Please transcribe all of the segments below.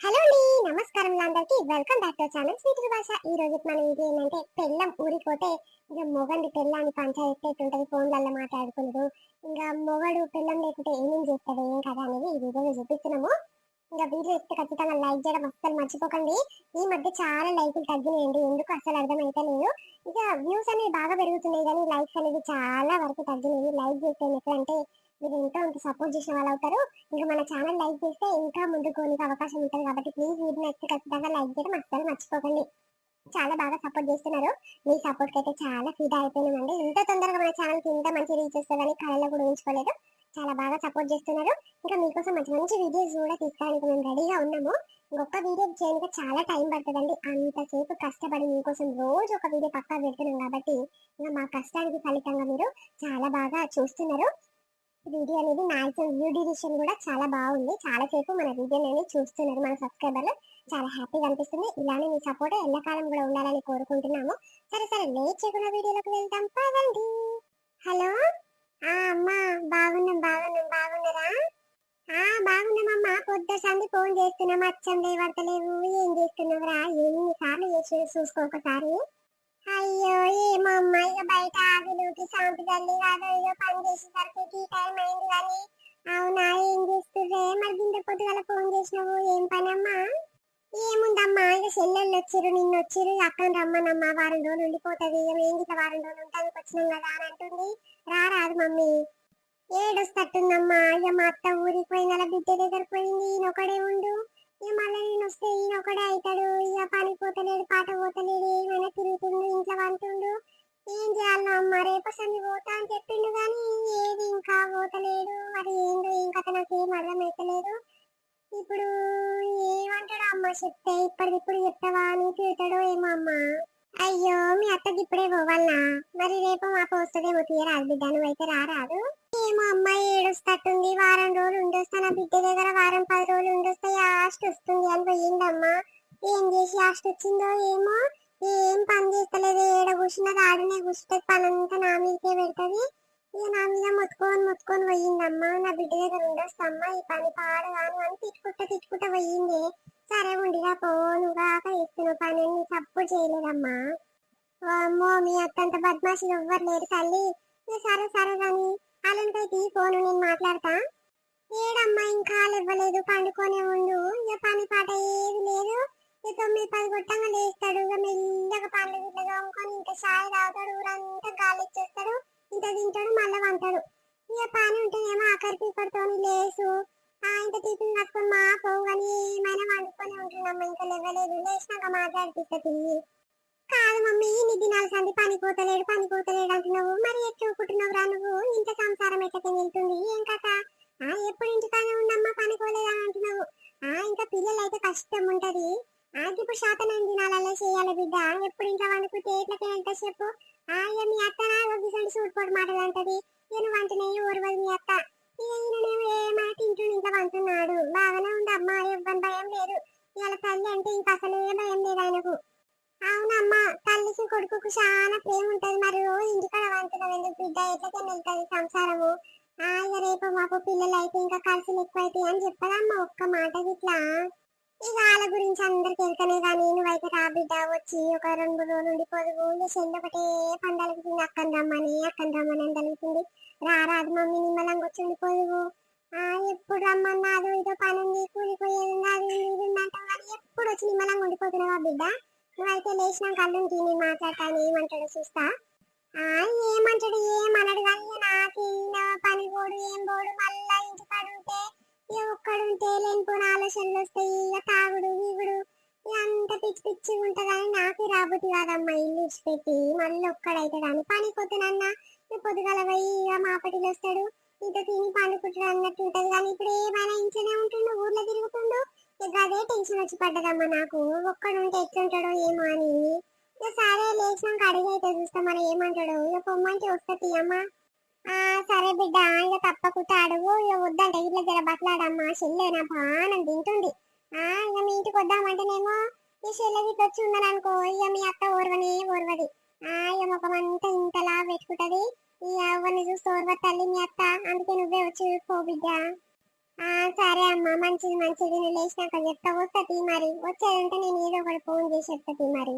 Hello అండి, నమస్కారం అందరికి. Welcome back to channel sweet భాష. ఈ రోజు మన వీడియో ఏంటంటే పెళ్ళం ఊరిపోతే ఇంకా మొగండి పెళ్ళాన్ని పంచాయతీ ఎట్టుంటది ఫోన్లలో మాట్లాడుకున్నారు. ఇంకా మొగడు పెళ్ళం లేకుంటే ఏమేం చేస్తాడు ఏం కదా అనేది ఈ వీడియోలో చూపిస్తున్నాము. ఇంకా వీడియో ఇస్తే ఖచ్చితంగా లైక్ చేయడం అస్సలు మర్చిపోకండి. ఈ మధ్య చాలా లైకులు తగ్గినాయండి, ఎందుకు అసలు అర్థమైతే లేదు. ఇక వ్యూస్ అనేవి బాగా పెరుగుతున్నాయి కానీ లైక్స్ అనేది చాలా వరకు తగ్గినాయి. లైక్ చేస్తే ఎట్లంటే మీరు ఎంతో అంత సపోర్ట్ చేసిన వాళ్ళు అవుతారు. ఇంకా మన ఛానల్ లైక్ చేస్తే ఇంకా ముందుకు పోనికి అవకాశం ఉంటుంది కాబట్టి ప్లీజ్ వీడియో నచ్చితే ఖచ్చితంగా లైక్ చేయడం అస్సలు మర్చిపోకండి. చాలా బాగా సపోర్ట్ చేస్తున్నారు. మీ సపోర్ట్ కి అయితే చాలా ఫీదా అయిపోయినామండి. ఇంత తొందరగా మన ఛానల్ కి ఇంత మంచి రీచ్ వస్తుందని కళలో కూడా ఊహించుకోలేదు. చాలా బాగా సపోర్ట్ చేస్తున్నారు. ఇంకా మీకోసం మంచి మంచి వీడియోస్ కూడా తీసుకోవడానికి మేము రెడీగా ఉన్నాము. ఇంకొక వీడియో చేయడానికి చాలా టైం పడుతుందండి. అంతసేపు కష్టపడి మీకోసం రోజు ఒక వీడియో పక్కా పెడుతున్నాం కాబట్టి ఇంకా మా కష్టానికి ఫలితంగా మీరు చాలా బాగా చూస్తున్నారు. వీడియో అనేది మాక్సిమం వ్యూ డ్యూరేషన్ కూడా చాలా బాగుంది. చాలా సేపు మన వీడియోని చూస్తున్నారు మన సబ్స్క్రైబర్లు. చాలా హ్యాపీగా అనిపిస్తుంది. ఇలానే మీ సపోర్ట్ ఎల్లకాలం కూడా ఉండాలని కోరుకుంటున్నాము. సరే సరే లేట్ చేయకుండా వీడియోలోకి వెళ్తాం పదండి. హలో, అమ్మా, బాగున్నారా? బాగున్నామమ్మా. పొద్దు సంది ఫోన్ చేస్తున్నాం, అచ్చం లేవడతలేవు. ఏం చేస్తున్నావురా? ఎన్నిసార్లు చేసి చూసుకోకసారి. అయ్యో ఏమో అమ్మా, ఇక బయట ఆవిలోకి సాంపు తల్లి కాదు, ఇక పని చేసేసరికి టీ టైం అయింది కానీ. అవునా, ఏం చేస్తుండ్రే? మరి ఇంత పొద్దుగల ఫోన్ చేసినావు, ఏం పని అమ్మా? ఏముందమ్మా, ఇక చెల్లెళ్ళు వచ్చిర్రు, నిన్న వచ్చిర్రు, అక్కని రమ్మనమ్మా, వారం రోజులు ఉండిపోతుంది, ఇక మేము ఇట్లా వారం రోజులు ఉంటానికి వచ్చినాం కదా అని అంటుంది. రారాదు మమ్మీ. ఏడొస్తట్టుందమ్మా, ఇక మా అత్త ఊరికి పోయిన బిడ్డ దగ్గర పోయింది, ఈయనొకడే ఉండు. ఇక మళ్ళీ నేను వస్తే ఈయనొకడే అవుతాడు. ఇక పని పోతలేడు, పాట పోతలేడు, ఏమైనా తిరుగుతుండు, ఇంట్లో వంటుండు. ఏం చేయాలన్నా అమ్మ, రేపు సంది పోతా అని చెప్పిండు కానీ ఏది ఇంకా పోతలేడు. మరి ఏందో ఏం కథ నాకేం అర్థమైతలేదు. ఇప్పుడు ఏమంటాడు అమ్మ చెప్తే? ఇప్పటికిప్పుడు చెప్తావా అని తిడతాడో ఏమో అమ్మ. అయ్యో, మీ అత్తకి ఇప్పుడే పోవాలనా? మరి రేపు మాకు వస్తుందేమో, తీయరాదు బిడ్డ, నువ్వైతే రారాదు. ఏమో అమ్మాయి ఏడుస్తట్టుంది, వారం రోజులు ఉండొస్తాను బిడ్డ దగ్గర, వారం 10 రోజులు ఉండొస్తాయి, ఆస్ట్ వస్తుంది అని పోయిందమ్మా. ఏం చేసి ఆస్ట్ వచ్చిందో ఏమో, ఏం పని చేస్తలేదు, ఏడ కూర్చున్నది ఆడనే కూర్చుంటే పనంతా నా మీదకే పెడుతుంది. ఇక నా మీద మొత్తుకొని పోయిందమ్మా. నా బిడ్డ దగ్గర ఉండొస్తమ్మా, ఈ పని పాడు కాను అని తిట్టుకుంటా పోయింది. సరే ఉండిగా పో, నువ్వుగాక చేస్తున్న పని నీ సపోర్ట్ చేయలేదమ్మా. అమ్మో, మీ అత్తంత బద్మాషులు ఎవ్వరు లేరు తల్లి. ఇక సరే సరే కానీ అలాంటి ఫోను నేను మాట్లాడతా. ఏడమ్మా, ఇంకా ఇవ్వలేదు, పండుకొనే ఉండు. ఇక పని పాట ఏది లేదు. ఇక 9-10 కొట్టంగా లేస్తాడు. ఇక మెల్లగా పండ్లు గిట్ల తోముకొని ఇంత చాయ్ తాగుతాడు, ఊరంతా గాలి ఇచ్చేస్తాడు, ఇంత తింటాడు, మళ్ళీ వంటాడు. ఇక పని ఉంటేనేమో ఆఖరి పీపడితోని లేసు ఇంత టిఫిన్ కట్టుకొని మా పోవు కానీ ఏమైనా వండుకొని ఉంటున్నామ్మా. ఇంకా లేవలేదు, లేచినాక మాట్లాడిపిస్తా తిరిగి. కాదు మమ్మీ, ఇన్ని దినాల సంది పనిపోతలేడు అంటున్నావు. మరి ఎట్లుకుంటున్నావురా నువ్వు? ఇంత సంసారం ఎట్లకే వెళ్తుంది, ఏం కథ? ఎప్పుడు ఇంటికానే ఉన్నమ్మా, పనిపోలేదా అంటున్నావు. ఇంకా పిల్లలు అయితే కష్టం ఉంటది. ఇప్పుడు శాతమైన దినాలలో చేయాలి బిడ్డ. ఎప్పుడు ఇంట్లో వండుకుంటే ఎట్లకే ఎంత చెప్పు. ఇక మీ అత్త ఒగ్గిసండి సూట్పోటు మాటలు అంటది. ఇక నువ్వు అంటున్నాయి ఊరవదు మీ అత్త. ఇక ఈయననేమో ఏమాట ఇంట్లో ఇంట్లో వంటున్నాడు. బాగానే ఉంది అమ్మా, ఇవ్వని భయం లేదు. ఇవాళ తల్లి అంటే ఇంకా అసలే భయం లేదు ఆయనకు. అవునమ్మా, తల్లికి కొడుకుకు చాలా ప్రేమ ఉంటది. మరి రోజు ఇంటికాడ వంతున్నావు ఎందుకు బిడ్డ? ఎట్లకే వెళ్తుంది సంసారము. ఇక రేపు మాకు పిల్లలు అయితే ఇంకా ఖర్చులు ఎక్కువ అవుతాయి అని చెప్పదమ్మా ఒక్క మాట ఇట్లా. ఇక వాళ్ళ గురించి అందరికి వెళ్తానే కానీ నువ్వైతే రా బిడ్డ, వచ్చి ఒక 2-3 రోజులు ఉండిపోదు. ఇక చెల్లి ఒకటే పండలుగుతుంది, అక్కని రమ్మని అని తలుగుతుంది. రారాదు మమ్మీ, నిమ్మలంగా వచ్చి ఉండిపోదు. ఎప్పుడు రమ్మన్నాదు, ఇదో పని ఉంది, కూలిపోయేది ఉంది, అది ఇది ఉందంటావు కానీ ఎప్పుడు వచ్చి నిమ్మలంగా ఉండిపోతున్నావా బిడ్డ? నువ్వైతే లేచినాక అల్లుంటి నేను మాట్లాడతాను, ఏమంటాడు చూస్తా. ఏమంటాడు ఏమన్నాడు కానీ నాకు పని పోడు ఏం పోడు, మళ్ళా ఇంటికాడ ఉంటే ఇక ఒక్కడుంటే లేనిపోయిన ఆలోచనలు వస్తాయి. ఇక తాగుడు వీగుడు అంత పిచ్చి పిచ్చి ఉంటదని నాకు రాబోతు కాదమ్మా. ఇల్లు ఇచ్చిపెట్టి మళ్ళీ ఒక్కడైతే కానీ పని కొత్తనన్నా పొద్దుగల పోయి ఇక మాపటిలో వస్తాడు, ఇంత తిని పండుకుంటాడు అన్నట్టు ఉంటది. కానీ ఇప్పుడు ఏమైనా ఇంట్లోనే ఉంటుండు, ఊర్లో తిరుగుతుండు. ఇక అదే టెన్షన్ వచ్చి పడ్డదమ్మా నాకు, ఒక్కడుంటే ఎట్లుంటాడో ఏమో అని. ఇక సరే లేచినాక అడిగి అయితే చూస్తా మరి ఏమంటాడు. ఇక పొమ్మంటే వస్తుంది అమ్మా. సరే బిడ్డ, ఇక తప్పకుండా అడుగు. ఇక వద్దంటే ఇట్లా జర బట్లాడమ్మా, చెల్లె నా బాణం తింటుంది. ఇక మీ ఇంటికి వద్దామంటేనేమో ఈ చెల్లె గిట్ల వచ్చి ఉందని ఇక మీ అత్త ఓర్వది. ఇక ముఖమంతా ఇంతలా పెట్టుకుంటది. ఇక ఎవరిని చూసి ఓర్వ తల్లి మీ అత్త, అందుకే నువ్వే వచ్చి పో బిడ్డ. ఆ సరే అమ్మా, మంచిది మంచిది. నేను లేచినాక చెప్తా. వస్తా తీ మరి. వచ్చేదంటే నేను ఏదో ఒకటి ఫోన్ చేసి చెప్తా తీ మరి.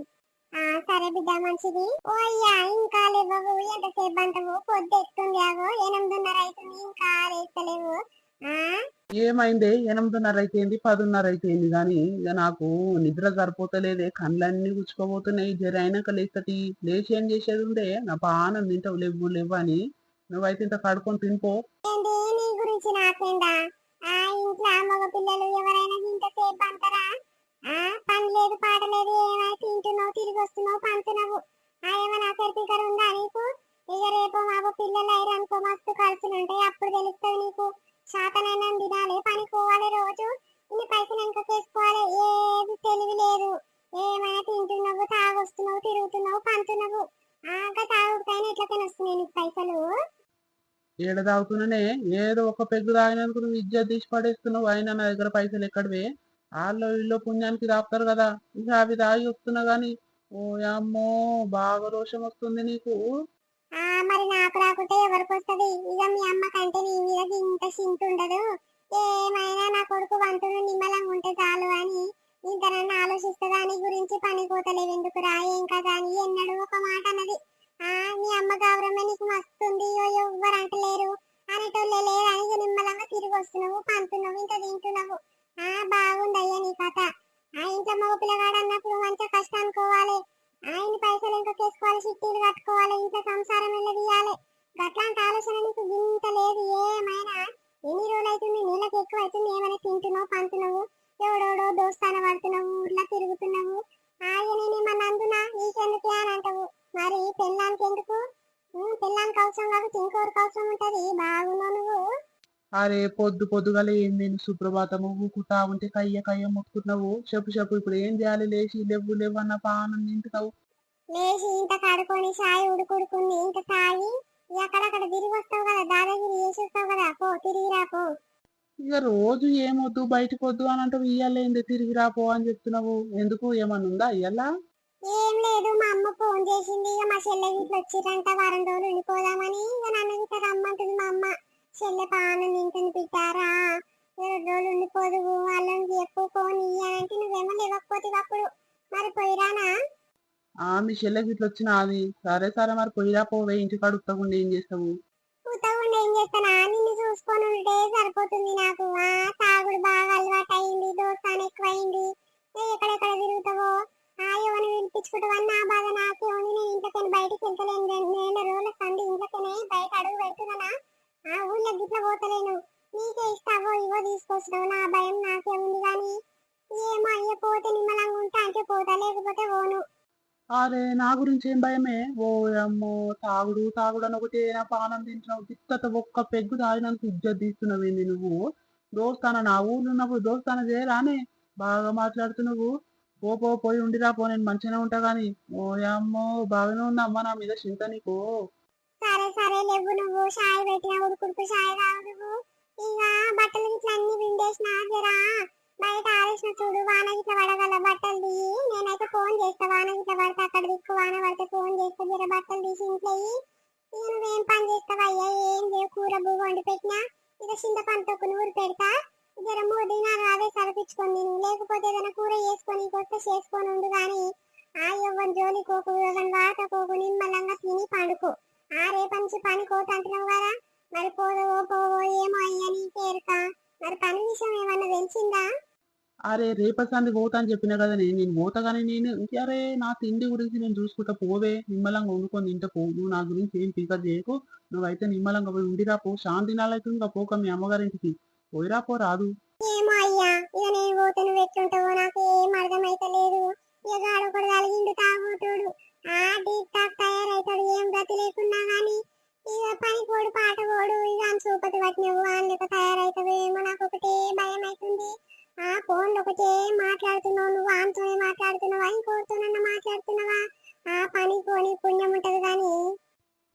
సరే బిడ్డ, మంచిది. ఓ అయ్యా, ఇంకా లేవవు? ఎంతసేపు అంటావు? పొద్దు ఎత్తుంది. ఆగో 8:30 అవుతుంది, ఇంకా లేస్తలేవు. ఆ ఏమైంది? 8:30 అయితేంది, 10:30 అయితేంది గాని ఇక నాకు నిద్ర సరిపోతలేదే, కళ్ళన్నీ గుచ్చుకోబోతున్నాయి. జర అయినాక లేస్తటి. లేచి ఏం చేసేది ఉండే? నా పానం తింటావు, లేవు లేవు అని. నువ్వైతే ఇంత కడుకొని తినిపో. ఏంటి నీ గురించి నాకేందా? ఇంట్లో మగ పిల్లలు ఎవరైనా ఇంతసేపు అంటారా? పని లేదు పాట లేదు, ఏమైనా తింటున్నావు, తిరిగి వస్తున్నావు, పంటున్నావు. ఏమైనా సర్టిఫికెట్ ఉందా నీకు? ఇక రేపు మాకు పిల్లలు అయ్యారనుకో, మస్తు ఖర్చులు ఉంటాయి. అప్పుడు తెలుస్తుంది నీకు. శాతనైనా తినాలి, పనికి పోవాలి రోజు. ఇన్ని పైసలు ఇంకా చేసుకోవాలి. ఏది తెలివి లేదు. ఏమైనా తింటున్నావు, తాగొస్తున్నావు, తిరుగుతున్నావు, పంటున్నావు. ఇంకా తాగుతాయినా ఎట్లకైనా వస్తున్నాయి నీకు పైసలు. ఏడ తాగుతున్నానే? ఏదో ఒక పెగ్గు తాగినందుకు నువ్వు ఇజ్జత్ తీసి పడేస్తున్నావు. అయినా నా దగ్గర పైసలు ఎక్కడివే? వాళ్ళు ఇల్లు పుణ్యానికి తాపుతారు కదా, ఇక అవి తాగి వస్తున్నా గాని. ఓ అమ్మో, బాగా రోషం వస్తుంది నీకు. మరి నాకు రాకుంటే ఎవరికి వస్తది? ఇక మీ అమ్మ కంటే నీ మీద ఇంత సింత ఉండదు. ఏమైనా నా కొడుకు వంతుడు నిమ్మలంగా ఉంటే చాలు అని ఇంత నన్ను ఆలోచిస్తా. దాని గురించి పని కోతలేవు ఎందుకురా, ఏం కదా అని ఎన్నడూ ఒక మాట అన్నది. మీ అమ్మ గౌరవమే నీకు మస్తుంది, ఎవ్వరు అంటలేరు అనేటోళ్ళే లేరని ఇక నిమ్మలంగా తిరిగి వస్తున్నావు, పంతున్నావు, ఇంత తింటున్నావు. బాగుందయ్యా నీ కథ. ఇంట్లో మగ పిల్లగాడు అన్నప్పుడు మంచిగా కష్టానుకోవాలి. ఆయన పైసలు ఇంకా కేసుకోవాలి, చిట్టీలు కట్టుకోవాలి, ఇంట్లో సంసారం వెళ్ళదీయాలి. గట్లాంటి ఆలోచన నీకు ఇంత లేదు. ఏమైనా ఎన్ని రోజులు అవుతుంది, నీళ్ళకి ఎక్కువ అవుతుంది. ఏమైనా తింటున్నావు, పంటున్నావు, ఎవడోడో దోస్తాన పడుతున్నావు, ఊర్లో తిరుగుతున్నావు. నేనేమన్నా అందునా నీకెందుకు అని అంటావు. మరి పెళ్ళానికి ఎందుకు? పెళ్ళానికి అవసరం కాదు, ఇంకోరికి అవసరం ఉంటది. బాగున్నావు నువ్వు. అరే పొద్దు పొద్దుగాల ఏం నేను సుప్రభాతము ఊకుతా ఉంటే కయ్య కయ్య ముట్టుకుంటున్నావు. చెప్పు చెప్పు, ఇప్పుడు ఏం చేయాలి? లేచి లేవు లేవు అన్న పానం నింటున్నావు. లేచి ఇంత కడుకొని చాయ్ ఉడుకుడుకుంది ఇంత తాగి అక్కడక్కడ తిరిగి వస్తావు కదా, దాదాగిరి చేసి వస్తావు కదా. పో, తిరిగి రా పో. ఇక రోజు ఏమొద్దు బయటకు వద్దు అని అంటే ఇయ్యాలేంది తిరిగి రాపో అని చెప్తున్నావు. ఎందుకు, ఏమన్నా ఉందా ఇయ్యాల? ఏం లేదు, మా అమ్మ ఫోన్ చేసింది. ఇక మా చెల్లె ఇట్లా వచ్చిరంట, వారం రోజులు ఉండిపోదామని. ఇక నన్ను ఇట్లా రమ్మంటుంది మా అమ్మ. చెల్లె పానం తింటుంది పిట్టారా, 2 రోజులు ఉండిపోదు, వాళ్ళని ఎక్కువ ఫోన్ ఇయ్యాలంటే నువ్వేమో లేవకపోతే అప్పుడు. మరి పోయిరానా? మీ చెల్లెకి ఇట్లా వచ్చిన అది సరే సరే, మరి పోయిరా పోవే, ఇంటికాడ ఉత్తకుండా ఏం చేస్తావు? ఉత్తగుండా ఏం చేస్తానా? నిన్ను చూసుకొని ఉంటే సరిపోతుంది నాకు. తాగుడు బాగా అలవాటు అయింది, దోస్తాను ఎక్కువైంది. ఎక్కడెక్కడ తిరుగుతావో, ఎవరిని పిలిపించుకుంటావని నా బాధ నాకే ఉంది. నేను ఇంట్లోకి బయటికి వెళ్తలేను. 2 నెలల రోజుల సంది ఇంట్లోనే బయట అడుగు పెడుతున్నానా? ఊళ్ళో గిట్ల పోతలేను. నీకే ఇస్తావో ఇవో తీసుకొస్తావు, నా భయం నాకే ఉంది. కానీ ఏమో అయ్య, పోతే నిమ్మలంగా ఉంటా అంటే పోతా, లేకపోతే పోను. అరే నా గురించి ఏం భయమే? ఓ అమ్మో, తాగుడు తాగుడు అని ఒకటి నా పానం తింటున్నావు. తిక్కత ఒక్క పెగ్గు తాగినందుకు ఇజ్జత్ తీస్తున్నావేంది నువ్వు? దోస్తాన నా ఊర్లో ఉన్నప్పుడు దోస్తాన చేయరానే? బాగా మాట్లాడుతున్నావు. పో పో, పోయి ఉండిరా పో, నేను మంచిగానే ఉంటా గాని. ఓ అమ్మో, బాగానే ఉంది అమ్మ నా మీద చింత నీకు. సరే సరే లేవు, నువ్వు చాయ్ పెట్టిన ఉడుకుడుకు చాయ్ తాగు నువ్వు. ఇక బట్టలు గిట్ల అన్ని విండేసిన జరా బయట ఆరేసిన చూడు. వాన గిట్ల పడగల బట్టలు తీయి. నేనైతే ఫోన్ చేస్తా. వాన గిట్ల పడితే అక్కడ దిక్కు వాన పడితే ఫోన్ చేస్తా. జర బట్టలు తీసి ఇంట్లో ఇయ్యి. ఇక నువ్వేం పని చేస్తావా అయ్యా? ఏం లేవు, కూర బువ్వ వండి పెట్టినా. ఇక చింతపండుతో నూరు పెడతా. జర 3 దినాలు అదే సరిపించుకొని తిను. లేకపోతే ఏదైనా కూర చేసుకొని కొత్త చేసుకొని ఉండు. కానీ ఎవరి జోలి కోకు, ఎవరి వాట కోకు, నిమ్మలంగా తిని పండుకో. రేపటి నుంచి పని కోత అంటున్నావు కదా. మరి పోవో పోవో ఏమో అయ్యా నీకేరుక. మరి పని విషయం ఏమన్నా తెలిసిందా? అరే రేపటి పోతా అని చెప్పిన కదా, నేను పోతా కానీ నేను అరే నా తిండి గురించి నేను చూసుకుంటా. పోవే, నిమ్మలంగా వండుకొని తింటా పో. నువ్వు నా గురించి ఏం ఫికర్ చేయకు. నువ్వైతే నిమ్మలంగా పోయి ఉండిరా పో. శాంతి నాలైతే ఇంకా పోక మీ అమ్మగారింటికి పోయిరా పో రాదు. ఏమో అయ్యా, ఇక నేను పోతే నువ్వు ఎట్లుంటావో నాకు ఏం అర్థమైతలేదు. ఇక గాడొకడు కలిగిండు తాగుతాడు. డీప్ టాక్ తయారైతాడు. ఏం గతి లేకున్నా గానీ ఇక పని పోడు పాట పోడు. ఇక సూపతి పట్టినవు అని లెక్క తయారైతావు. ఏమో నాకు ఒకటే భయం అవుతుంది. ఫోన్లో ఒకటే మాట్లాడుతున్నావు. నువ్వు ఆమెతోనే మాట్లాడుతున్నావా, ఇంకోటితోనన్నా మాట్లాడుతున్నావా? పని పోని పుణ్యం ఉంటది కానీ.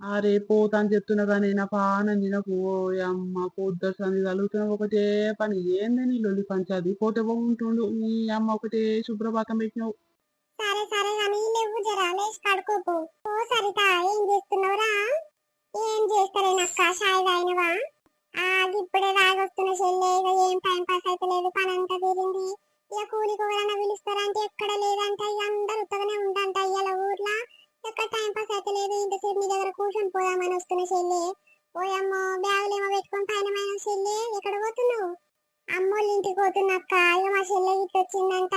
అరే పోతా అని చెప్తున్నా కానీ నా పానం తినకు. ఓ అమ్మ, పొద్దు సంది కలుగుతున్నా ఒకటే పని. ఏంది నీ లొల్లి పంచాది? పోతే ఉంటుండు నీ అమ్మ ఒకటే శుభ్రభాతం పెట్టినావు. సరే సరే కానీ లేవు, జరా లేచి కడుకోపో. ఓ సరిత, ఏం చేస్తున్నావురా? ఏం చేస్తారేనక్క, చాయ్ తాగినవా? ఆ ఇప్పుడే తాగొస్తున్న చెల్లె, ఇక ఏం టైం పాస్ అయితే లేదు, పని అంతా తీరింది. ఇక కూలికి ఎవరైనా పిలుస్తారంటే ఎక్కడ లేదంట, ఇక అందరు ఉత్తగానే ఉండంట ఇవాళ ఊర్లో. ఎక్కడ టైం పాస్ అయితే లేదు, ఇంతసేపు మీ దగ్గర కూర్చొని పోదామని వస్తున్న చెల్లె. ఓయమ్మో, బ్యాగులు ఏమో పెట్టుకొని పైన పైన చెల్లె, ఎక్కడ పోతున్నావు? అమ్మోళ్ళ ఇంటికి పోతున్నక్క. ఇక మా చెల్లె ఇట్లా వచ్చిందంట,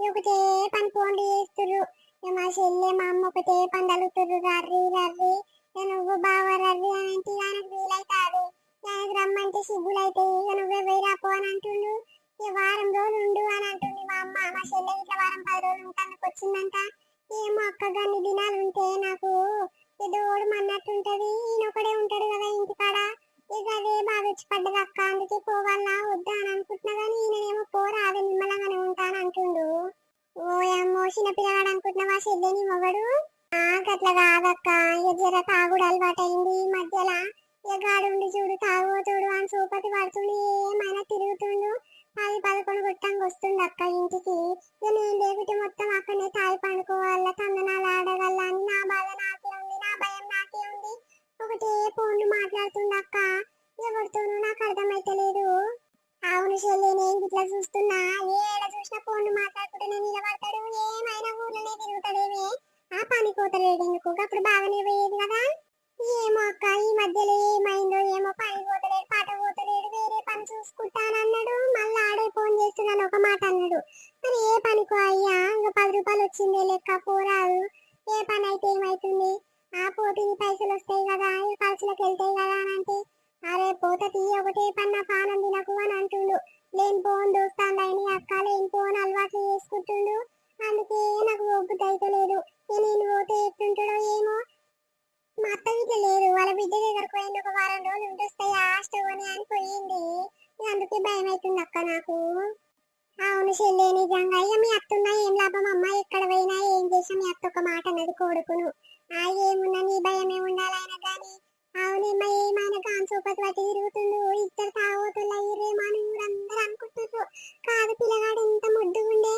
ఒకటే పని ఫోన్లు చేస్తుర్రు. ఇక మా చెల్లె మా అమ్మ ఒకటే పని తలుగుతుర్రు, రర్రి రర్రి. ఇక నువ్వు బాగా రర్రి అని అంటే ఆయనకు వీలైతాడు, ఆయనకు రమ్మంటే సిగ్గులైతే ఇక నువ్వే పోయి రాపో అని అంటుండు. ఇక వారం రోజులు ఉండు అని అంటుంది మా అమ్మ. మా చెల్లె ఇట్లా వారం 10 రోజులు ఉంటానికి వచ్చిందంట. ఏమో అక్క, గన్ని దినాలు ఉంటే నాకు ఏదోడు అన్నట్టుంటది, ఈయన ఒకడే ఉంటాడు కదా ఇంటికాడ. ఇక అదే బాగా వచ్చి పడ్డది అక్క, అందుకే పోవాలా వద్దా అని అనుకుంటున్నా గానీ ఈయనేమో పోరా, అదే నిమ్మలంగానే ఉంటాను అంటుండు. ఓయమ్మో, చిన్న పిల్లగాడు అనుకుంటున్నావా చెల్లెని మొగడు? గట్ల కాదక్క, ఇక జర తాగుడు అలవాటు అయింది ఈ మధ్యలో. ఇక గాడుండి చూడు తాగుతోడు అని సూపతి పడుతుండు, ఏమైనా తిరుగుతుండు. 10-11 కొట్టంగా వస్తుంది అక్క ఇంటికి. ఇక నేను లేకుంటే మొత్తం అక్కడనే తాగి పండుకోవాలా, తందనాలు ఆడగల అని నా బాధ నాకే ఉంది, నా భయం నాకే ఉంది. ఒకటే ఫోన్లు మాట్లాడుతుండ అక్క, ఎవరితోనూ నాకు అర్థమైతలేదు. అవును చెల్లి, నేను ఇట్లా చూస్తున్నా, ఏడ చూసినా ఫోన్లు మాట్లాడుకుంటూనే నిలబడతాడు, ఏమైనా ఊర్లోనే తిరుగుతాడేమే. ఆ పని పోతలేడు ఎందుకు, అప్పుడు బాగానే పోయేది కదా. ఏమో అక్క, ఈ మధ్యలో ఏమైందో ఏమో, పని పోతలేడు, పాట పోతలేడు, వేరే పని చూసుకుంటానన్నాడు, మళ్ళీ ఆడే ఫోన్ చేస్తున్నాను ఒక మాట అన్నాడు. మరి ఏ పనికో అయ్యా, ఇంకా 10 రూపాయలు వచ్చిందే లెక్క పోరాదు. ఏ పని అయితే ఏమైతుంది, ఆ పోటీ పైసలు వస్తాయి కదా, ఈ ఖర్చులకు వెళ్తాయి కదా అని అంటే, అరే పోత తీ, ఒకటే పని నా పానం తినకు అని అంటుండు. లేని పోను దోస్తాను అయిన అక్క, లేని పోను అలవాట్లు చేసుకుంటుండు. అందుకే నాకు ఒప్పుత అయితే లేదు. నేను పోతే ఎట్టుంటాడో ఏమో. మా అత్త ఇట్లా లేదు, వాళ్ళ బిడ్డ దగ్గరకు పోయింది, ఒక వారం రోజులు ఉంటొస్తాయి ఆస్టోని అని పోయింది. అందుకే భయం అవుతుంది అక్క నాకు. అవును చెల్లె, నిజంగా ఇక మీ అత్తున్నా ఏం లాభం అమ్మ, ఎక్కడ పోయినా ఏం చేసినా మీ అత్త ఒక మాట అన్నది కొడుకును. ఏమున్నా నీ భయమే ఉండాలైనా గాని. అవునేమ్మా, ఏమైనా కాన్సోపతి పట్టి తిరుగుతుండు, ఇద్దరు తాగోతులు అయ్యిరేమో అని ఊరందరూ అనుకుంటున్నారు. కాదు, పిల్లగాడు ఎంత ముద్దుగుండే.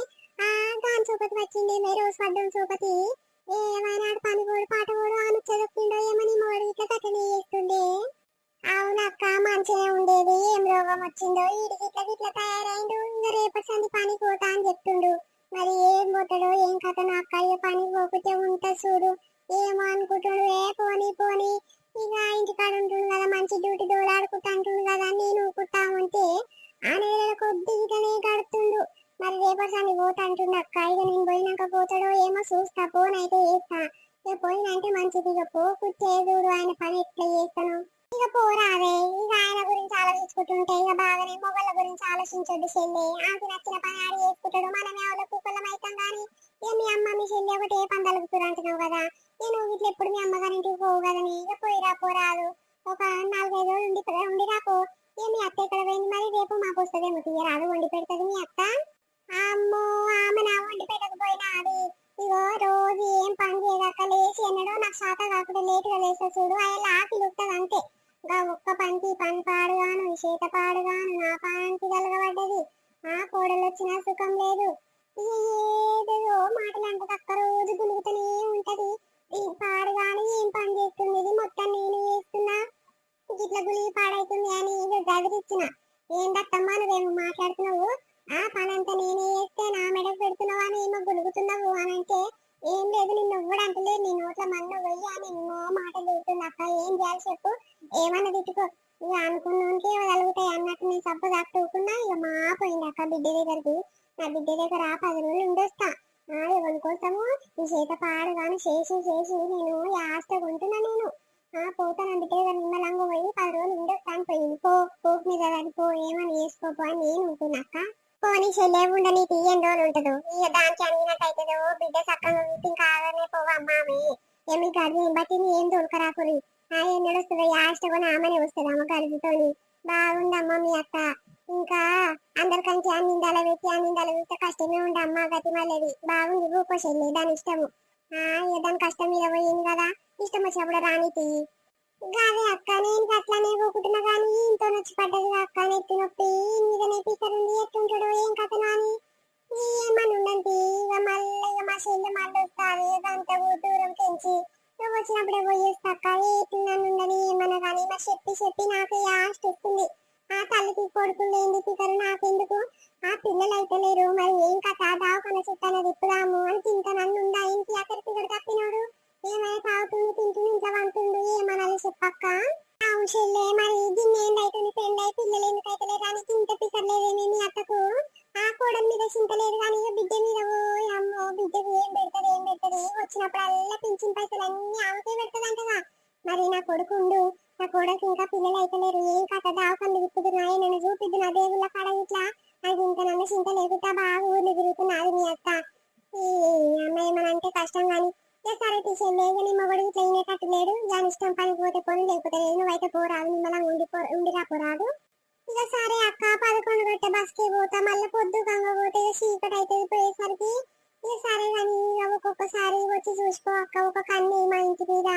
కాన్సోపతి వచ్చిండే రోజు పడ్డం సోపతి. ఏమైనా పని పోడు పాట పోడు అని చదువుకుండో ఏమని మోడు ఇట్లా కట్టనే చేస్తుండే. అవునక్క, మంచిగా ఉండేది, ఏం రోగం వచ్చిందో ఈడికి ఇట్లా ఇట్లా తయారైండు. ఇంకా రేపటి సంది పని పోతా అని చెప్తుండు. మరి ఏం పోతాడో ఏం కథనో అక్క, ఇక పని పోకుంటే ఉంటా చూడు. ఏమో అనుకుంటుడు, పోనీ పోనీ. ఇక ఇంటికాడ ఉంటుండు కదా, మంచి డ్యూటీ దోలాడుకుంటా అంటుండు కదా, నేను ఊకుంటా ఉంటే ఆ నెల కొద్ది ఇటనే గడుతుండు. మరి రేపటి సంది పోతా అంటుండు అక్క. ఇక నేను పోయినాక పోతాడో ఏమో చూస్తా, పోనైతే చేస్తా. ఇక పోయినంటే మంచిది, ఇక పోకుంటే చూడు ఆయన పని ఎట్లా చేస్తాను. ఇక పోరాదే, ఇక ఆయన గురించి ఆలోచించుకుంటుంటే ఇక బాగానే మొగళ్ళ గురించి ఆలోచించొద్దు చెల్లి. ఆమెకి నచ్చిన పని ఆడి చేసుకుంటాడు, మనం ఎవరో కుక్కలం అవుతాం కానీ. ఇక మీ అమ్మ మీ చెల్లి ఒకటి ఏ పని తలుగుతురు అంటున్నావు కదా. నేను ఇట్లా ఎప్పుడు మీ అమ్మగారింటికి పోవు కదని, ఇక పోయిరా పోరాదు, ఒక 4-5 రోజులు ఉండి రాపో. ఇక మీ అత్త ఎక్కడ పోయింది మరి, రేపు మాకు వస్తుందేమో, తీయరాదు, వండి పెడుతుంది మీ అత్త. అమ్మో, ఆమె నా వండి పెట్టకపోయినా అది ఇగో రోజు ఏం పని చేయదాక లేచి ఎన్నడో నాకు శాత కాకుండా లేటుగా లేస్తా చూడు, ఆయన ఆకిలి ఉంటుంది అంతే. గా ఒక్క పనికి పని పాడుగాను, చేత పాడుగాను నా పానానికి కలగబడ్డది. ఆ కోడలు వచ్చినా సుఖం లేదు. ఏదేదో మాటలు అంటది అక్క, రోజు గులుగుతూనే ఉంటది. ఈ పాడుగాను ఏం పని చేస్తుంది, ఇది మొత్తం నేను చేస్తున్నా, ఇట్లా గులిగి పాడైతుంది అని ఇక గదిరిచ్చిన. ఏందత్తమ్మా నువ్వేమో మాట్లాడుతున్నావు, ఆ పని అంతా నేనే చేస్తే నా మెడకు పెడుతున్నావు అని ఏమో గులుగుతున్నావు అని అంటే, ఏం లేదు నిన్ను ఎవ్వడు అంటలేదు, నీ నోట్ల మన్ను వెయ్యి అని ఎన్నో మాటలు తిడుతుంది అక్క. ఏం చేయాలి చెప్పు, ఏమన్నా తిట్టుకో, ఇక అనుకున్నాకే కలుగుతాయి అన్నట్టు నేను సబ్బు దాక్కుందా. ఇక మా పోయింది అక్క బిడ్డ దగ్గరికి. నా బిడ్డ దగ్గర 10 రోజులు ఉండొస్తా. ఎవరి కోసము ఈ చేత పాడుగాను చేసి చేసి నేను ఆస్త కొంటున్నా నేను. పోతాను బిడ్డ దగ్గర నిమ్మలంగా పోయి 10 రోజులు ఉండొస్తాను. పోయింది పోకు మీద పో, ఏమని వేసుకోపో అని నేను ఉంటున్నాక. పోనీ చెల్లె ఉండని తీయని రోజులు ఉంటదు, ఇక దానికి అందినట్టయితుందో బిడ్డ చక్కగా ఇంకా ఆగనే పోవమ్మామే. ఏమి గడిని బట్టి ఏం దొరకరాకురి. ఎన్నడొస్తుంది ఆస్త కొని ఆమెనే వస్తుంది అమ్మ గడితోని. బాగుందమ్మ మీ అత్త. ఇంకా అందరికంటే అన్నిందాల పెట్టి అన్నిందాల పెడితే కష్టమే ఉండే అమ్మ గతి మళ్ళీ. బాగుంది ఊకో చెల్లి, దాని ఇష్టము. దాని కష్టం మీద పోయింది కదా, ఇష్టం వచ్చినప్పుడు రానితి. గాదే అక్క, నేను అట్లానే పోకుంటున్నా కానీ ఇంతో నచ్చి పడ్డది అక్క, నెత్తి నొప్పి మీద పీకరుంది, ఎట్టుంటాడో ఏం కథను అని. ఏమని ఉండండి, ఇక మళ్ళీ ఇక మా చెల్లి మళ్ళీ వస్తుంది, అంత దూరం పెంచి నువ్వు వచ్చినప్పుడే పోయేస్తాక ఏటిన్నాను ఉండని ఏమన్నా కానీ మా చెప్పి చెప్పి నాకు యాస్ట్ వస్తుంది. ఆ తల్లికి కొడుకులు ఏంది తికరు నాకెందుకు? ఆ పిల్లలు అయితే లేరు మరి ఏం కథ దావకన చుట్టాన తిప్పుదాము అని తింటానన్ను ఉందా ఇంటి అక్కడికి ఇక్కడ తప్పినోడు ఏమైనా తాగుతుండు తింటుండు ఇంట్లో వంటుండు ఏమనాలి చెప్పక్క. అవును చెల్లె మరి దీన్ని ఏందైతుంది పెళ్ళై పిల్లలు ఎందుకైతే లేరు అని ఇంత పికర్లేదేమి మీ అత్తకు? ఆ కోడల మీద చింతలేదు కానీ బిడ్డ మీద అమ్మో బిడ్డకు ఏం పెడతది వచ్చినప్పుడల్లా పింఛన్ పైసలు అన్ని ఆమెకే పెడతదంటగా. మరి నా కొడుకుండు నా కొడుకు ఇంకా పిల్లలు అయితే లేరు ఏం కథ దావకన్ను విప్పుతున్నాయి నన్ను చూపిద్దు నా దేవుళ్ళ కాడ ఇట్లా అది ఇంకా నన్ను చింత లేకుండా బాగా ఊర్లు తిరుగుతున్నది మీ అత్త. ఈ అమ్మాయి ఏమనంటే కష్టం కానీ సరే తీసేయండి నీ మొగడు ఇట్లా ఇనేటట్టు లేడు దాని ఇష్టం పని పోతే పోని లేకపోతే లేదు నువ్వైతే పోరాదు మిమ్మల్ని ఉండిరా పోరాదు. ఇక సరే అక్క 11 గంట బస్కే పోతా మళ్ళీ పొద్దు గంగ పోతే చీకటి అయితే పోయేసరికి ఇక సరే కానీ ఒక్కొక్కసారి వచ్చి చూసుకో అక్క ఒక కన్ను మా ఇంటి మీద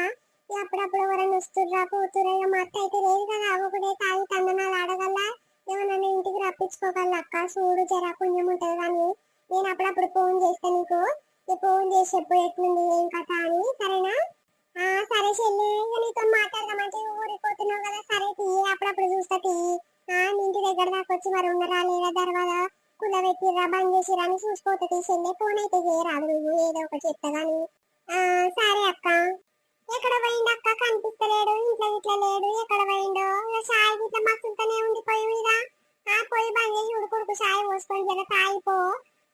అప్పుడప్పుడు ఎవరైనా వస్తుర్రా పోతుర్రా ఇక మా అత్త అయితే లేదు కదా ఒకటే తాగి తందనాలు ఆడగల ఏమన్నా ఇంటికి రప్పించుకోగల అక్క చూడు జర పుణ్యం ఉంటది కానీ నేను అప్పుడప్పుడు ఫోన్ చేస్తా నీకు ఫోన్ చేసి చెప్పు ఎట్లుంది ఏం కథ అని సరేనా? సరే చెల్లి నీతో మాట్లాడదామంటే ఊరికి పోతున్నావు కదా సరే తీ అప్పుడప్పుడు చూస్తా తీ ఇంటి దగ్గర దాకా వచ్చి మరి ఉండరా లేదా దర్వాజా కుల పెట్టిర్రా బంద్ చేసిరా అని చూసిపోతుంది చెల్లి ఫోన్ అయితే చేయరాదు నువ్వు ఏదో ఒకటి చెప్తా గాని. సరే అక్క. ఎక్కడ పోయిండు అక్క కనిపిస్తలేడు ఇంట్లో ఇట్లా లేడు ఎక్కడ పోయిండో చాయ్ ఇట్లా మస్తుంటనే ఉంది పొయ్యి మీద పొయ్యి బంద్ చేసి ఉడుకుడుకు చాయ్ పోసుకొని జర తాగిపో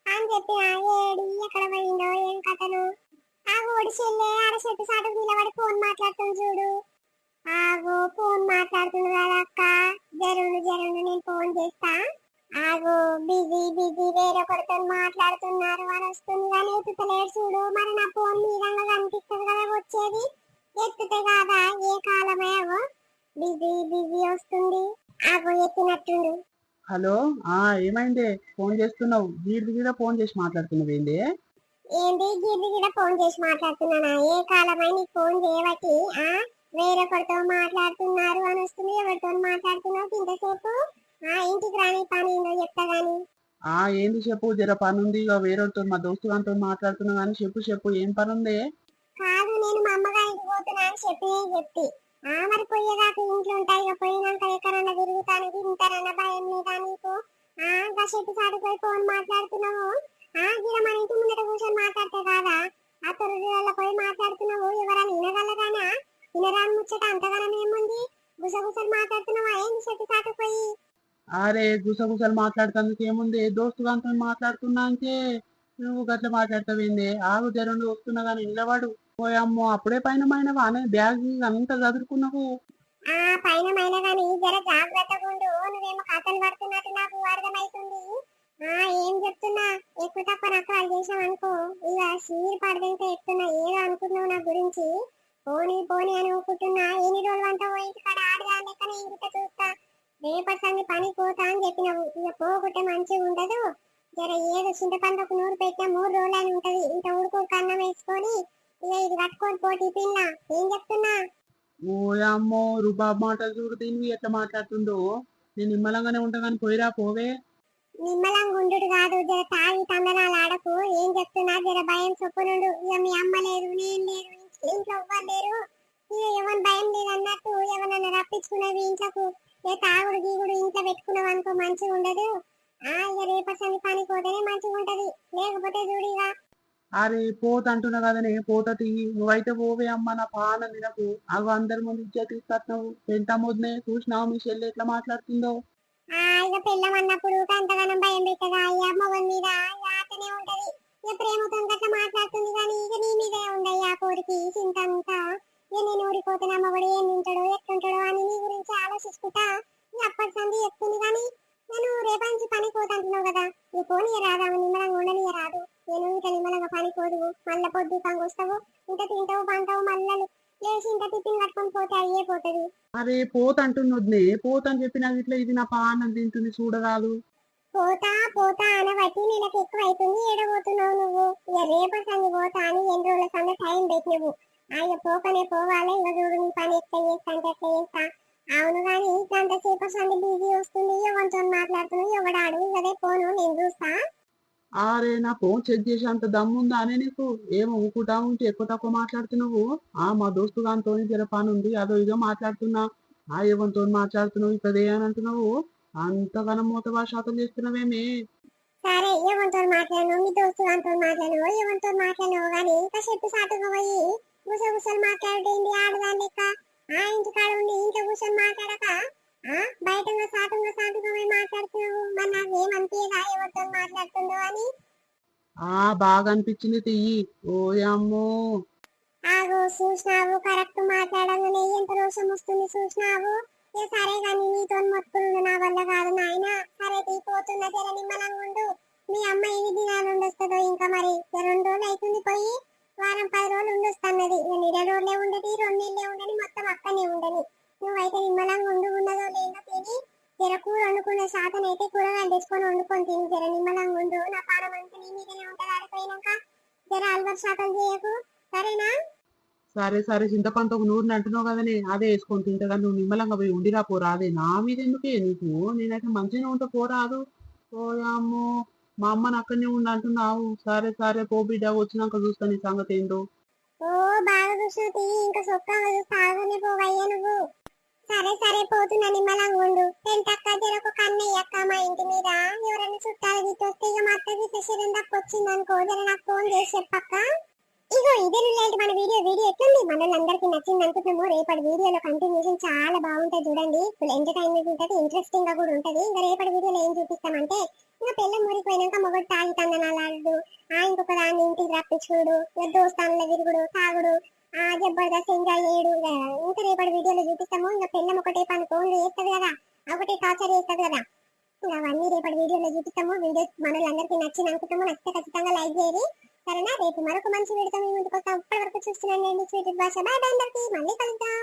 అని చెప్పిన ఏడి ఎక్కడ పోయిండో ఏం కథను. ఓడి చెల్లె ఆడ చెట్టు సాటు నిలబడి ఫోన్ మాట్లాడుతుంది చూడు. ఫోన్ మాట్లాడుతుంది కదా అక్క జరుండు నేను ఫోన్ చేస్తా. బిజీ వేరొకరితో మాట్లాడుతున్నారు అని వస్తుంది కానీ ఎత్తుతలేడు చూడు. మరి నా ఫోన్ మీదంగా కనిపిస్తుంది కదా వచ్చేది ఎత్తుతే కాదా ఏ కాలమేవో బిజీ వస్తుంది ఎత్తినట్టుండు. హలో ఏమైంది ఫోన్ చేస్తున్నావు గీడ ఫోన్ చేసి మాట్లాడుతున్నావు ఏంది? ఏంటి గిడ్డ ఫోన్ చేసి మాట్లాడుతున్నానా? ఏ కాలమై నీకు ఫోన్ చేయబట్టి వేరొకరితో మాట్లాడుతున్నారు అని వస్తుంది. ఎవరితో మాట్లాడుతున్నావు ఇంతసేపు? ఇంటికి రాని పని ఏందో చెప్తా గాని. ఏంది చెప్పు జర పని ఉంది ఇక వేరేతో మా దోస్తు గారితో మాట్లాడుతున్నా కానీ చెప్పు ఏం పని ఉంది? కాదు నేను మా అమ్మగారికి పోతున్నా అని చెప్పి మరి పోయేదాకా ఇంట్లో ఉంటాయి ఇక పోయినాక ఎక్కడన్నా తిరుగుతాను తింటానన్న భయం లేదా నీకు? చెట్టు సాటుపోయి ఫోన్ మాట్లాడుతున్నావు గిడ మన ఇంటి ముందర కూర్చొని మాట్లాడితే కాదా ఆ తొమ్మిదిళ్ళ పోయి మాట్లాడుతున్నావు ఎవరైనా వినగలరానా? వినరాని ముచ్చట అంతగానం ఏముంది గుసగుసలు మాట్లాడుతున్నావా ఏంది చెట్టు సాటుపోయి? అరే గుసగుసలు మాట్లాడుతానికి ఏముంది దోస్తు గారితో మాట్లాడుతున్నా అంటే నువ్వు గట్ల మాట్లాడతావేంది? ఆగు జరండు వస్తున్నా కానీ నిలబడు. పోయమ్మో అప్పుడే పైన వానే బ్యాగ్ అంతా చదువుకున్నావు. పైన కానీ జర జాగ్రత్తగా ఉండు నువ్వేమో కథలు పడుతున్నట్టు నాకు అర్థమైతుంది. ఏం చెప్తున్నా ఎక్కువ తక్కువ నాకు వాళ్ళు చేసాం అనుకో ఇక సీర్ పడదంటే ఎత్తున్నా ఏదో అనుకున్నావు నా గురించి పోనీ అని ఊపుతున్నా ఎన్ని రోజులు అంతా పోయింటి కాడ ఆడదా లెక్కనే ఇంటితో చూస్తా రేపటి సంది పని పోతా అని చెప్పినావు ఇక పోకుంటే మంచిగా ఉండదు. జర ఏదో చింతపండుకు నూరు పెట్టినా 3 రోజులు అని ఉంటది ఇంత ఉడుకు కన్నం వేసుకొని ఇక ఇది కట్టుకొని పోటీ పిల్ల ఏం చెప్తున్నా? ఓయమ్మో రుబాబ్ మాటలు చూడు దీనివి ఎట్లా మాట్లాడుతుందో. నేను నిమ్మలంగానే ఉంటా కానీ పోయిరా పోవే. నిమ్మలంగా ఉండు కాదు జర తాగి తందనాలు ఆడకు ఏం చెప్తున్నా జర భయం చొప్పునుండు. ఇక మీ అమ్మ లేదు నేను లేదు ఇంట్లో ఎవ్వరు లేరు ఇక ఎవరి భయం లేదు అన్నట్టు ఎవరన్నా రప్పించుకునేవి ఇంట్లోకు ఏ తాగుడు గీగుడు ఇంట్లో పెట్టుకున్నావు అనుకో మంచిగా ఉండదు. ఇక రేపటి పని పోతేనే మంచిగా ఉంటది లేకపోతే చూడిగా. అరే పోతంటున్నా కదనే పోతది నువ్వైతే పోవే అమ్మ నా పాన తినకు. అవి అందరి ముందు ఇచ్చేది తీసుకొస్తున్నావు పెంట ముద్దునే చూసినావు మీ చెల్లి ఎట్లా మాట్లాడుతుందో. ఇక పిల్లం అన్నప్పుడు అంతగానం భయం పెట్టదా అయ్యా మొగన్ మీద అతనే ఉంటది ఇక ప్రేమతో గట్లా మాట్లాడుతుంది కానీ ఇక నీ మీదే ఉండయ్యా కోరికి చింత అంతా. ఇక నేను ఊరిపోతున్నా మొగడు ఏం తింటాడో ఎట్లుంటాడో అని నీ గురించి ఆలోచిస్తుంటా అప్పటి సంది చెప్తుంది కానీ నేను రేపటి నుంచి పని పోతుంటున్నావు కదా నీ పోనీ రాదా నిమ్మలంగా ఉండని రాదు. నేను ఇంత నిమ్మలంగా పని పోదు మళ్ళీ పొద్దు కంగొస్తావు ఇంత తింటావు పంటావు మళ్ళీ లేచి ఇంత టిఫిన్ కట్టుకొని పోతే అయ్యే పోతుంది. అరే పోతంటున్నొద్దునే పోతని చెప్పినా ఇట్లా ఇది నా పానం తింటుంది చూడరాదు. పోతా అనబట్టి నెలకు ఎక్కువ అవుతుంది ఏడబోతున్నావు నువ్వు. ఇక రేపటి సంది పోతా అని 2 రోజుల సంది టైం పెట్టినవు ఇక పోకనే పోవాలి ఇక చూడు నీ పని ఎట్లా చేస్తా అంటే ఎట్లా చేస్తా. అవును కానీ గంటసేపు సంది బిజీ వస్తుంది ఎవరితో మాట్లాడుతున్నావు ఎవడాడు అదే పోను నేను చూస్తా. అరే నా ఫోన్ చెక్ చేసి అంత దమ్ముందా అనే నీకు ఏమో ఊకుంటా ఉంటే ఎక్కువ తక్కువ మాట్లాడుతున్నావు. మా దోస్తు గానితో జర పని ఉంది అదో ఇదో మాట్లాడుతున్నా. ఎవరితో మాట్లాడుతున్నావు ఇక్కడ అని అంటున్నావు. అంతగానం మూత భాషాతం చేస్తున్నావేమే. సరే ఎవరితో మాట్లాడను మీ దోస్తు గారితో మాట్లాడను ఎవరితో మాట్లాడను కానీ ఇంకా చెప్పు సాటుగా పోయి గుసగుసలు మాట్లాడేంటి ఆడదాని లెక్క ఇంటి కాడ ఉండి ఇంట్లో కూర్చొని మాట్లాడక బయటంగా సాటుగా పోయి మాట్లాడుతున్నావు మరి నాకేం అనిపించదా ఎవరితో మాట్లాడుతుందో అని. బాగా అనిపించింది తియ్యి. ఓయమ్మో ఆగు చూసినావు కరెక్ట్ మాట్లాడంగానే ఎంత రోషం వస్తుంది చూసినావు. సరే కానీ నీతో మొత్తుకున్నాడు నా వల్ల కాదు నాయన. సరే తీపోతున్నా జర నిమ్మలంగా ఉండు. మీ అమ్మ ఎన్ని దినాలు ఉండొస్తుందో ఇంకా మరి 2 రోజులు అవుతుంది పోయి వారం 10 రోజులు ఉండొస్తున్నది. నెల రోజులే ఉండని 2 నెలలే ఉండని మొత్తం అక్కనే ఉండని. నువ్వైతే నిమ్మలంగా ఉన్నదో లేదో తిని జర కూర వండుకునే శాతం అయితే కూరగాయలు తెచ్చుకొని వండుకొని తిని జర నిమ్మలంగా ఉండు. నా పానం అంతా నీ మీదనే ఉంటుంది ఆడిపోయినాక జర అలవాటు శాతం చేయకు సరేనా. సరే సరే చింతపండు ఒక నూరుని అంటున్నావు కదనే అదే వేసుకొని తింటా కానీ నువ్వు నిమ్మలంగా పోయి ఉండిరా పోరా. అదే నా మీద ఎందుకే నీకు నేనైతే మంచిగా ఉంటా పోరాదు. ఓయమ్మో మా అమ్మని అక్కడనే ఉండి అంటున్నావు. సరే సరే పో బిడ్డ వచ్చినాక చూస్తా నీ సంగతి ఏందో. ఓ బాగా చూసినట్టు ఇంకా సొక్కగా సాగునే పోవయ్యా నువ్వు. సరే సరే పోతున్నా నిమ్మలంగా ఉండు. టెంటక్క జర ఒక కన్నయ్యక్క మా ఇంటి మీద ఎవరైనా చుట్టాలు గిట్టొస్తే ఇక మా అత్తకి శరీరం తక్కువ వచ్చింది అనుకో జర నాకు ఫోన్ చేసి చెప్పక్క. ఇగో ఇదే నుండి మన వీడియో ఎట్లుంది మనోళ్ళందరికీ నచ్చింది అనుకుంటున్నాము. రేపటి వీడియోలో కంటిన్యూషన్ చాలా బాగుంటుంది చూడండి. ఫుల్ ఎంటర్టైన్మెంట్ ఉంటుంది ఇంట్రెస్టింగ్ గా కూడా ఉంటది. ఇంకా రేపటి వీడియోలో ఏం చూపిస్తామంటే ఇంకా పెళ్ళం మురిగిపోయినాక మొగడు తాగి తందనాలాడు ఇంకొక దాన్ని ఇంటికి రప్పించుడు దోస్తానుల విరుగుడు తాగుడు జబర్దస్త్ ఎంజాయ్ చేయడు. ఇంకా రేపటి వీడియోలో చూపిస్తాము. ఇంకా పెళ్ళం ఒకటే పని ఫోన్లు చేస్తుంది కదా ఒకటే టార్చర్ చేస్తుంది కదా ఇంకా అవన్నీ రేపటి వీడియోలో చూపిస్తాము. వీడియో మనోళ్ళందరికీ నచ్చింది అనుకుంటాము. నచ్చితే ఖచ్చితంగా లైక్ చేయండి సరేనా. రేపు మరొక మంచి వీడియోతో మీ ముందుకు వస్తాం. ఇప్పటి వరకు చూస్తున్నాండి స్వీట్ భాష. బాయ్ అందరికీ మళ్ళీ కలుద్దాం.